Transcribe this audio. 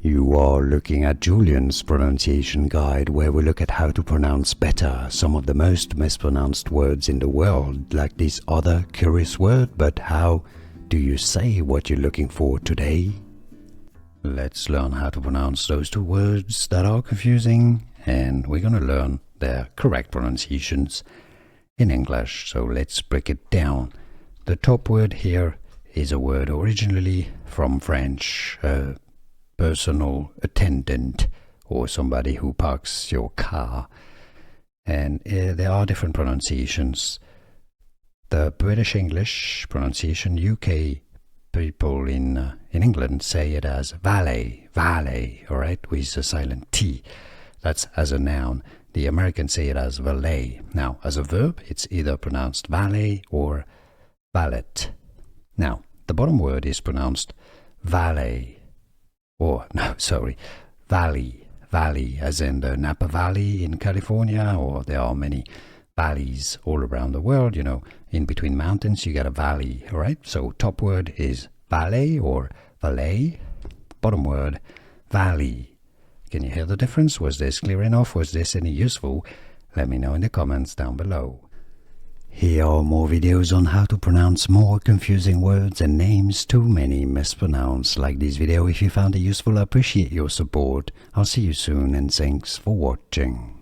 You are looking at Julian's pronunciation guide, where we look at how to pronounce better some of the most mispronounced words in the world, like this other curious word. But how do you say what you're looking for today? Let's learn how to pronounce those two words that are confusing, and we're going to learn their correct pronunciations in English. So let's break it down. The top word here is a word originally from French, personal attendant, or somebody who parks your car. And there are different pronunciations. The British English pronunciation, UK people in England say it as valet, valet, all right, with a silent T. That's as a noun. The Americans say it as valet. Now, as a verb, it's either pronounced valet or valet. Now, the bottom word is pronounced valet. Valley, valley, as in the Napa Valley in California, or there are many valleys all around the world, you know, in between mountains you get a valley, all right? So top word is valet or valet, bottom word, valley. Can you hear the difference? Was this clear enough? Was this any useful? Let me know in the comments down below. Here are more videos on how to pronounce more confusing words and names too many mispronounced. Like this video if you found it useful. I appreciate your support. I'll see you soon, and thanks for watching.